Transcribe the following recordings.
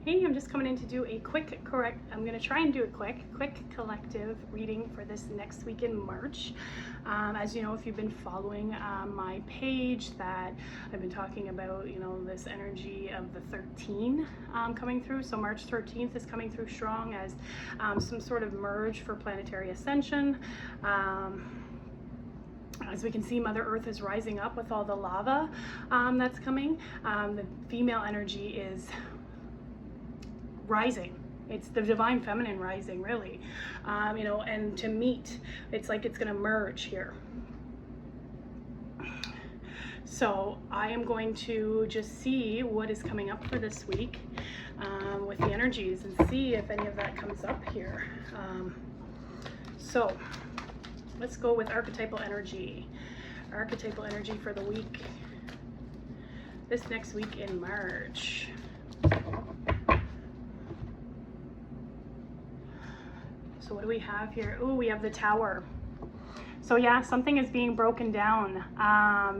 Hey, I'm just coming in to do a I'm going to try and do a quick collective reading for this next week in March. As you know, if you've been following my page, that I've been talking about, this energy of the 13 coming through. So March 13th is coming through strong as some sort of merge for planetary ascension. As we can see, Mother Earth is rising up with all the lava that's coming. The female energy is rising. It's the divine feminine rising, really. And to meet, it's like it's going to merge here. So I am going to just see what is coming up for this week with the energies and see if any of that comes up here. So let's go with archetypal energy. Archetypal energy for the week, this next week in March. So what do we have here? Oh, we have the Tower. So yeah, something is being broken down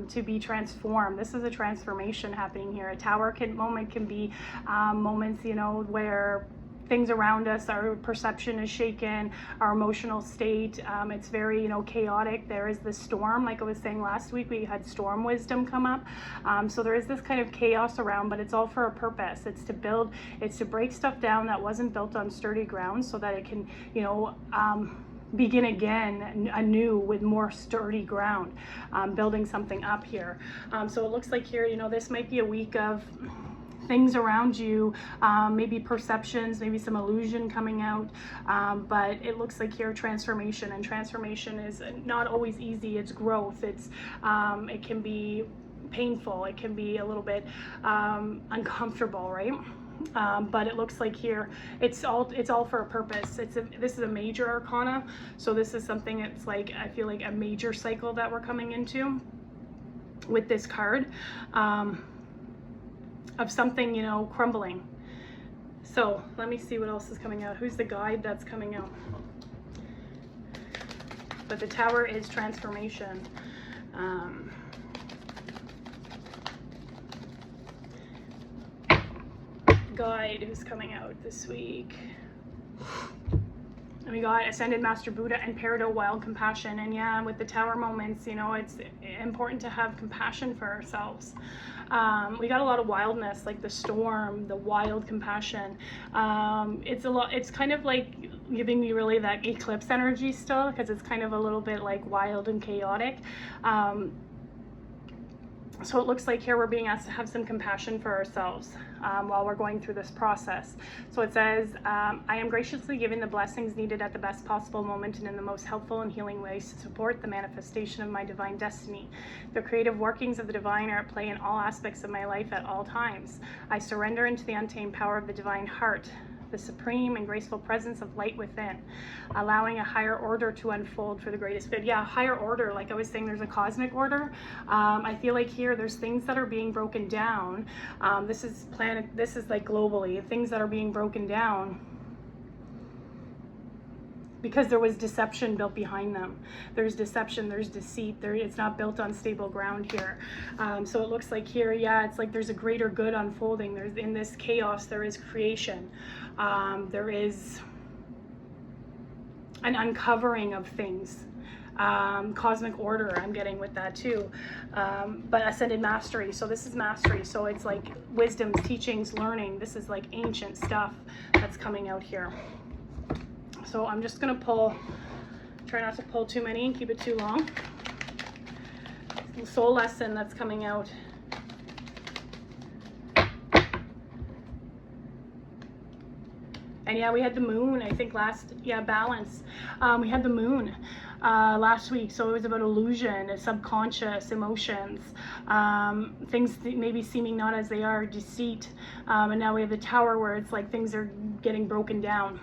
to be transformed. This is a transformation happening here. A Tower moment can be moments, where things around us, our perception is shaken, our emotional state, it's very, chaotic. There is the storm, like I was saying last week, we had storm wisdom come up. So there is this kind of chaos around, but it's all for a purpose. It's to build, it's to break stuff down that wasn't built on sturdy ground so that it can, begin again anew with more sturdy ground, building something up here. So it looks like here, this might be a week of things around you, maybe perceptions, maybe some illusion coming out, but it looks like here transformation, and transformation is not always easy. It's growth. It's it can be painful. It can be a little bit uncomfortable, right? But it looks like here it's all for a purpose. This is a major arcana, so this is something that's like, I feel like a major cycle that we're coming into with this card. Of something, crumbling. So let me see what else is coming out. Who's the guide that's coming out? But the Tower is transformation. Guide who's coming out this week. And we got Ascended Master Buddha and Peridot Wild Compassion. And yeah, with the Tower moments, it's important to have compassion for ourselves. We got a lot of wildness, like the storm, the wild compassion. It's kind of like giving me really that eclipse energy still, because it's kind of a little bit like wild and chaotic. So it looks like here we're being asked to have some compassion for ourselves while we're going through this process. So it says, I am graciously given the blessings needed at the best possible moment and in the most helpful and healing ways to support the manifestation of my divine destiny. The creative workings of the divine are at play in all aspects of my life at all times. I surrender into the untamed power of the divine heart, the supreme and graceful presence of light within, allowing a higher order to unfold for the greatest good. Yeah, higher order, like I was saying, there's a cosmic order. I feel like here there's things that are being broken down. This is like globally, things that are being broken down because there was deception built behind them. There's deception, there's deceit, it's not built on stable ground here. So it looks like here, yeah, it's like there's a greater good unfolding. There's, in this chaos, there is creation. There is an uncovering of things. Cosmic order, I'm getting with that too. But ascended mastery, so this is mastery. So it's like wisdoms, teachings, learning. This is like ancient stuff that's coming out here. So I'm just gonna pull, try not to pull too many and keep it too long. Soul lesson that's coming out. And yeah, we had the moon, I think balance. We had the moon last week, so it was about illusion, subconscious emotions, things maybe seeming not as they are, deceit. And now we have the Tower where it's like things are getting broken down.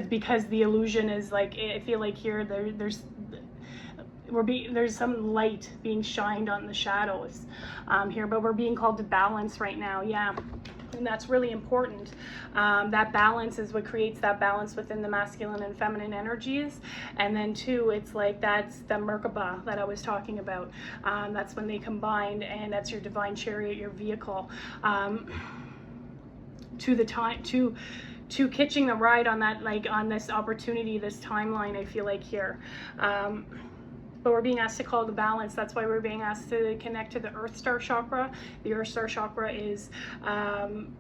Because the illusion is like, I feel like here there's some light being shined on the shadows here, but we're being called to balance right now. Yeah, and that's really important. That balance is what creates that balance within the masculine and feminine energies. And then too, it's like that's the Merkaba that I was talking about. That's when they combine, and that's your divine chariot, your vehicle. to the time, to catching the ride on that, like on this opportunity, this timeline, I feel like here. But we're being asked to call the balance. That's why we're being asked to connect to the Earth Star chakra. The Earth Star chakra is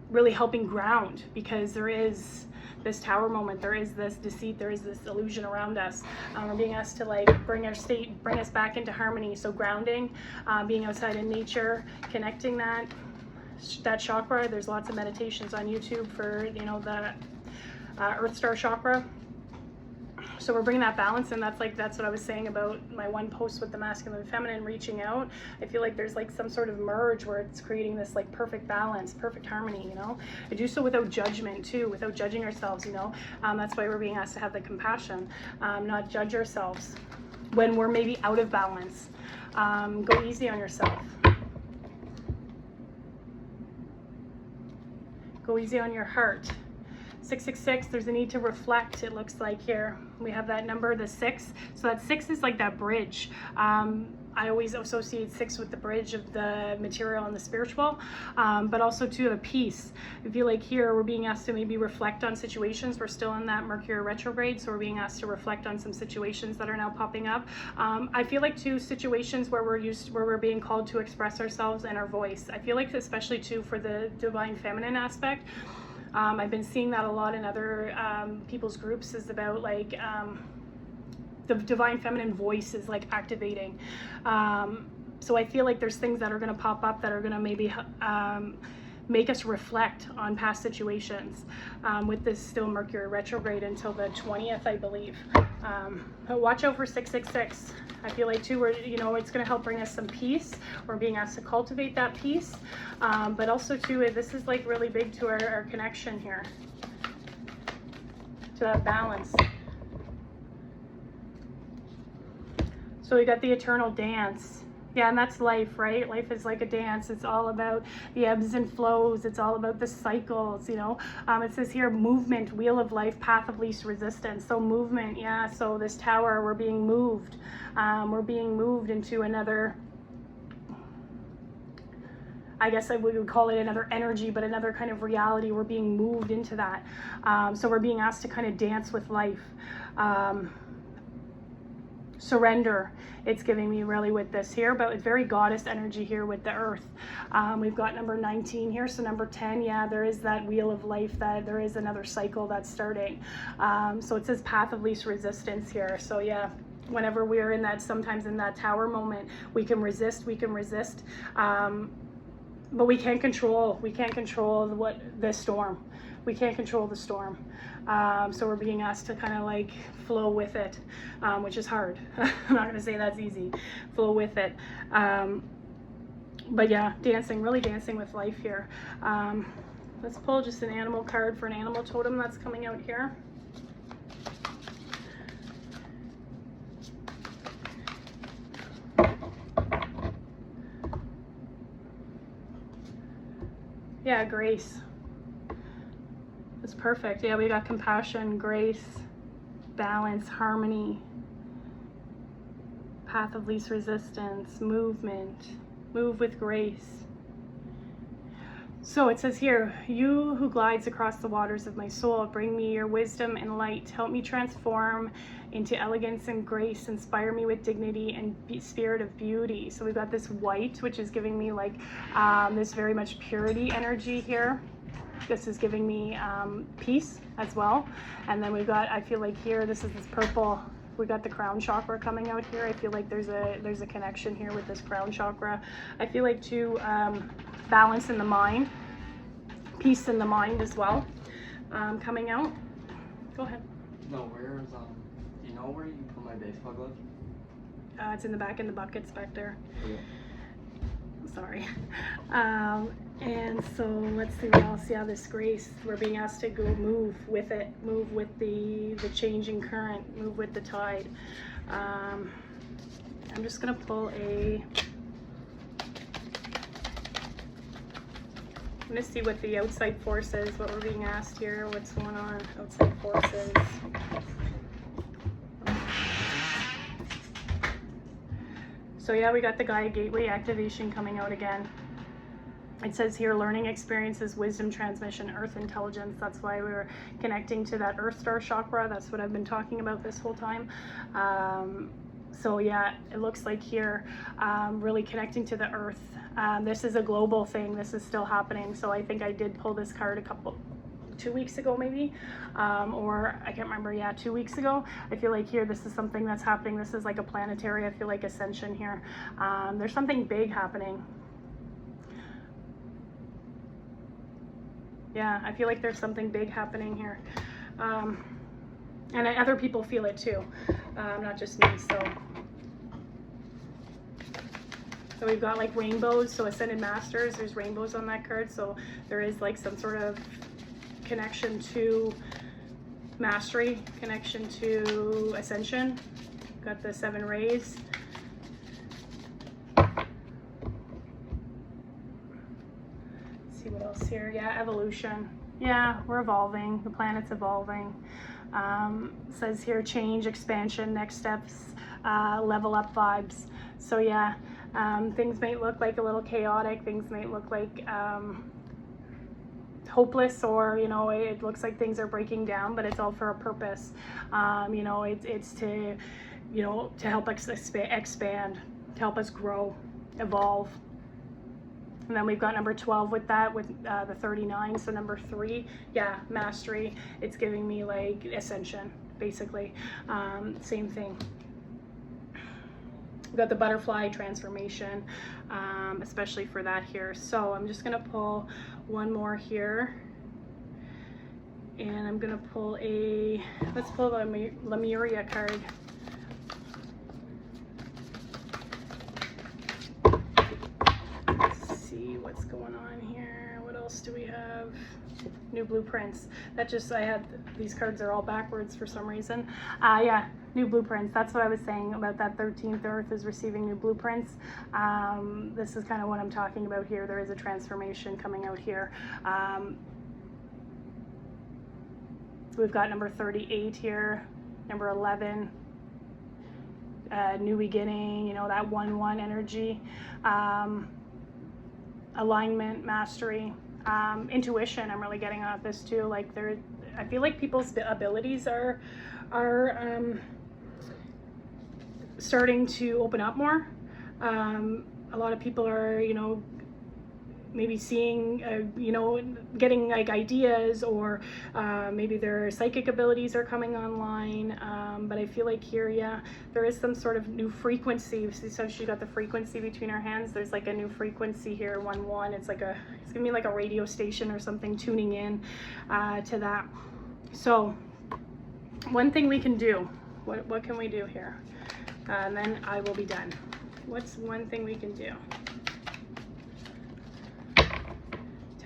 really helping ground, because there is this tower moment, there is this deceit, there is this illusion around us. We're being asked to like bring us back into harmony. So grounding, being outside in nature, connecting that chakra. There's lots of meditations on YouTube for, you know, the Earth Star chakra. So we're bringing that balance, and that's what I was saying about my one post with the masculine and feminine reaching out. I feel like there's like some sort of merge where it's creating this like perfect balance, perfect harmony, you know. I do so without judgment too, without judging ourselves, you know. That's why we're being asked to have the compassion, not judge ourselves when we're maybe out of balance. Go easy on yourself. Go easy on your heart. 666, there's a need to reflect, it looks like here. We have that number, the 6. So that 6 is like that bridge. I always associate 6 with the bridge of the material and the spiritual, but also to a peace. I feel like here we're being asked to maybe reflect on situations. We're still in that Mercury retrograde, so we're being asked to reflect on some situations that are now popping up. I feel like too, situations where we're being called to express ourselves and our voice. I feel like especially too for the divine feminine aspect. I've been seeing that a lot in other people's groups, is about like the divine feminine voice is like activating. So I feel like there's things that are going to pop up that are going to maybe make us reflect on past situations with this still Mercury retrograde until the 20th, I believe. But watch out for 666. I feel like too, you know, it's going to help bring us some peace. We're being asked to cultivate that peace, but also too, this is like really big to our connection here, to that balance. So we got the eternal dance. Yeah, and that's life, right? Life is like a dance. It's all about the ebbs and flows. It's all about the cycles, you know. It says here, movement, wheel of life, path of least resistance. So movement, yeah. So this tower, we're being moved. We're being moved into another, I guess we would call it another energy, but another kind of reality. We're being moved into that. So we're being asked to kind of dance with life. Surrender, it's giving me really with this here, but it's very goddess energy here with the earth. We've got number 19 here, so number 10, yeah, there is that wheel of life, that there is another cycle that's starting. So it says path of least resistance here. So yeah, whenever we're in that, sometimes in that tower moment, we can resist, but we can't control the storm. We can't control the storm. So we're being asked to kind of like flow with it, which is hard. I'm not going to say that's easy. Flow with it. But yeah, dancing, really dancing with life here. Let's pull just an animal card for an animal totem that's coming out here. Yeah, grace. That's perfect. Yeah, we got compassion, grace, balance, harmony, path of least resistance, movement, move with grace. So it says here, you who glides across the waters of my soul, bring me your wisdom and light. Help me transform into elegance and grace. Inspire me with dignity and spirit of beauty. So we've got this white, which is giving me like this very much purity energy here. This is giving me peace as well. And then we've got, I feel like here, this is this purple. We got the crown chakra coming out here. I feel like there's a connection here with this crown chakra. I feel like too, balance in the mind, peace in the mind as well, coming out. Go ahead. No, where's do you know where you put my baseball glove? It's in the back in the buckets back there. Yeah. Sorry. And so let's see what else. Yeah, this grace, we're being asked to go move with it, move with the changing current, move with the tide. I'm just gonna pull I'm gonna see what the outside force is, what we're being asked here, what's going on, outside forces. So yeah, we got the Gaia Gateway activation coming out again. It says here, learning experiences, wisdom transmission, earth intelligence. That's why we were connecting to that earth star chakra. That's what I've been talking about this whole time. So yeah, it looks like here, really connecting to the earth. This is a global thing. This is still happening. So I think I did pull this card 2 weeks ago maybe, or I can't remember. Yeah, 2 weeks ago. I feel like here, this is something that's happening. This is like a planetary, I feel like, ascension here. There's something big happening. Yeah, I feel like there's something big happening here. And other people feel it too, not just me. So we've got like rainbows. So Ascended Masters, there's rainbows on that card. So there is like some sort of connection to mastery, connection to ascension. Got the 7 rays. See what else here. Yeah, evolution. Yeah, we're evolving. The planet's evolving. Says here, change, expansion, next steps, level up vibes. So yeah, things might look like a little chaotic. Things might look like hopeless, or you know, it looks like things are breaking down, but it's all for a purpose. You know, it's to, you know, to help us expand, to help us grow, evolve. And then we've got number 12 with that, with the 39. So number 3, yeah, mastery. It's giving me like ascension, basically. Same thing. We've got the butterfly transformation, especially for that here. So I'm just gonna pull one more here. And I'm gonna pull let's pull the Lemuria card. What's going on here? What else do we have? New blueprints. That just, I had, these cards are all backwards for some reason. Yeah, new blueprints. That's what I was saying about that 13th Earth is receiving new blueprints. This is kind of what I'm talking about here. There is a transformation coming out here. We've got number 38 here, number 11. New beginning, you know, that 1-1 energy. Alignment, mastery, intuition. I'm really getting out of this too. Like I feel like people's abilities are starting to open up more. A lot of people are, you know, maybe seeing, you know, getting like ideas, or maybe their psychic abilities are coming online. But I feel like here, yeah, there is some sort of new frequency. So she got the frequency between her hands. There's like a new frequency here, 1-1. It's gonna be like a radio station or something tuning in to that. So one thing we can do, what can we do here? And then I will be done. What's one thing we can do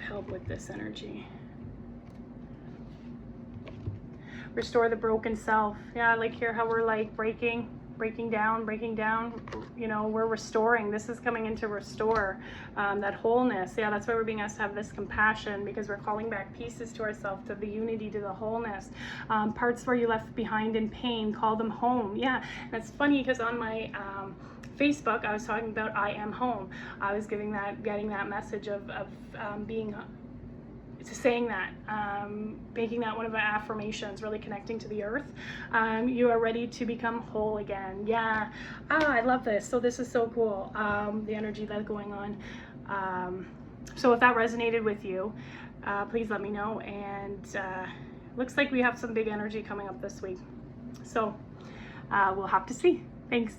help with this energy? Restore the broken self. Yeah, I like here how we're like breaking down, you know, we're restoring. This is coming in to restore that wholeness. Yeah, that's why we're being asked to have this compassion, because we're calling back pieces to ourselves, to the unity, to the wholeness. Parts where you left behind in pain, call them home. Yeah, and it's funny because on my Facebook, I was talking about I am home. I was getting that message of being, saying that, making that one of our affirmations, really connecting to the earth. You are ready to become whole again. Yeah, I love this. So this is so cool, the energy that's going on. So if that resonated with you, please let me know. And looks like we have some big energy coming up this week. So we'll have to see. Thanks.